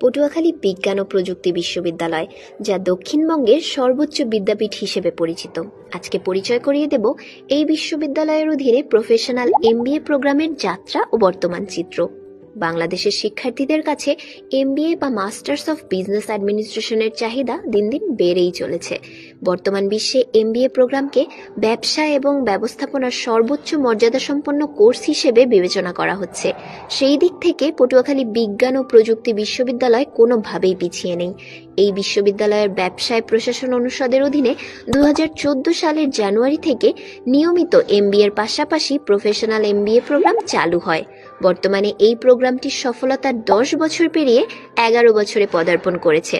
পটুয়াখালী বিজ্ঞান ও প্রযুক্তি বিশ্ববিদ্যালয়, যা দক্ষিণবঙ্গের সর্বোচ্চ বিদ্যাপীঠ হিসেবে পরিচিত। আজকে পরিচয় করিয়ে দেব এই বিশ্ববিদ্যালয়ের অধীনে প্রফেশনাল এমবিএ প্রোগ্রামের যাত্রা ও বর্তমান চিত্র। বাংলাদেশের শিক্ষার্থীদের কাছে এমবিএ বা মাস্টার্স অফ বিজনেস অ্যাডমিনিস্ট্রেশনের চাহিদা দিন দিন বেড়েই চলেছে। বর্তমান বিশ্বে এমবিএ প্রোগ্রামকে ব্যবসা এবং ব্যবস্থাপনার সর্বোচ্চ মর্যাদাসম্পন্ন কোর্স হিসেবে বিবেচনা করা হচ্ছে। সেই দিক থেকে পটুয়াখালী বিজ্ঞান ও প্রযুক্তি বিশ্ববিদ্যালয় কোনোভাবেই পিছিয়ে নেই। এই বিশ্ববিদ্যালয়ের ব্যবসায় প্রশাসন অনুষদের অধীনে 2014 সালের জানুয়ারি থেকে নিয়মিত এমবিএর পাশাপাশি প্রফেশনাল এমবিএ প্রোগ্রাম চালু হয়। বর্তমানে এই প্রোগ্রামটির সফলতার 10 বছর পেরিয়ে 11 বছরে পদার্পণ করেছে।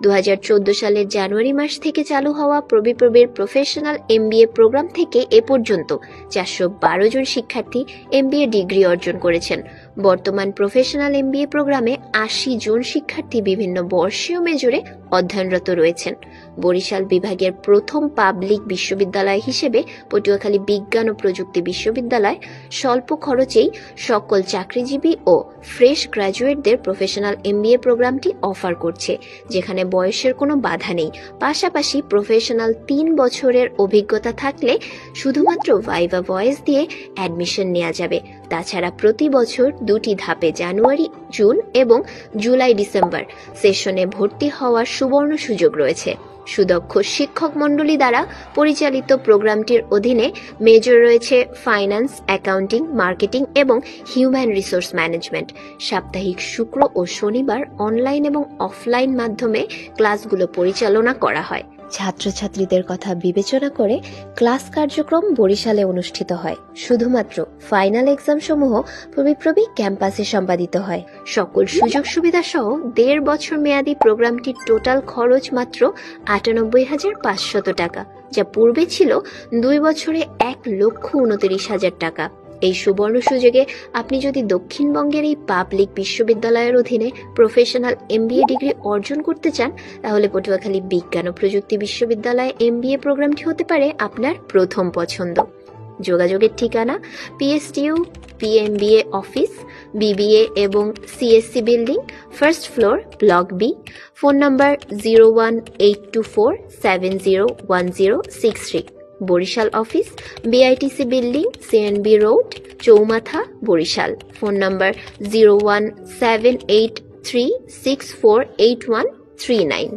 2014 সালের জানুয়ারি মাস থেকে চালু হওয়া প্রবিপ্রবির প্রফেশনাল এমবিএ প্রোগ্রাম থেকে এ পর্যন্ত 412 জন শিক্ষার্থী এমবিএ ডিগ্রি অর্জন করেছেন। বর্তমান প্রফেশনাল এমবিএ প্রোগ্রামে 80 জন শিক্ষার্থী বিভিন্ন বর্ষীয় মেজরে অধ্যয়নরত রয়েছেন। বরিশাল বিভাগের প্রথম পাবলিক বিশ্ববিদ্যালয় হিসেবে পটুয়াখালী বিজ্ঞান ও প্রযুক্তি বিশ্ববিদ্যালয় স্বল্প খরচেই সকল চাকরিজীবী ও ফ্রেশ গ্র্যাজুয়েটদের প্রফেশনাল এমবিএ প্রোগ্রামটি অফার করছে, যেখানে বয়সের কোনো বাধা নেই। পাশাপাশি প্রফেশনাল 3 বছরের অভিজ্ঞতা থাকলে শুধুমাত্র ভাইভা ভয়েস দিয়ে অ্যাডমিশন নেওয়া যাবে। তাছাড়া প্রতি বছর 2টি ধাপে জানুয়ারি, জুন এবং জুলাই, ডিসেম্বর সেশনে ভর্তি হওয়ার সুবর্ণ সুযোগ রয়েছে। সুদক্ষ শিক্ষক মণ্ডলী দ্বারা পরিচালিত প্রোগ্রামটির অধীনে মেজর রয়েছে ফাইন্যান্স, অ্যাকাউন্টিং, মার্কেটিং এবং হিউম্যান রিসোর্স ম্যানেজমেন্ট। সাপ্তাহিক শুক্র ও শনিবার অনলাইন এবং অফলাইন মাধ্যমে ক্লাসগুলো পরিচালনা করা হয়। ছাত্রছাত্রীদের কথা বিবেচনা করে ক্লাস কার্যক্রম বরিশালে অনুষ্ঠিত হয়। শুধুমাত্র ফাইনাল এক্সাম সমূহ প্রবিপ্রবি ক্যাম্পাসে সম্পাদিত হয়। সকল সুযোগ সুবিধা সহ 1.5 বছর মেয়াদী প্রোগ্রামটির টোটাল খরচ মাত্র 98,500 টাকা, যা পূর্বে ছিল 2 বছরে 1,29,000 টাকা। এই সুবর্ণ সুযোগে আপনি যদি দক্ষিণবঙ্গের এই পাবলিক বিশ্ববিদ্যালয়ের অধীনে প্রফেশনাল এমবিএ ডিগ্রি অর্জন করতে চান, তাহলে পটুয়াখালী বিজ্ঞান ও প্রযুক্তি বিশ্ববিদ্যালয় এমবিএ প্রোগ্রামটি হতে পারে আপনার প্রথম পছন্দ। যোগাযোগের ঠিকানা পিএসটিইউ পিএমবিএ অফিস, বিবিএ এবং CSC building, first floor, block B. Phone number 01824701063। Barishal office, BITC building, CNB road, Chowmatha, Barishal. Phone number 01783648139।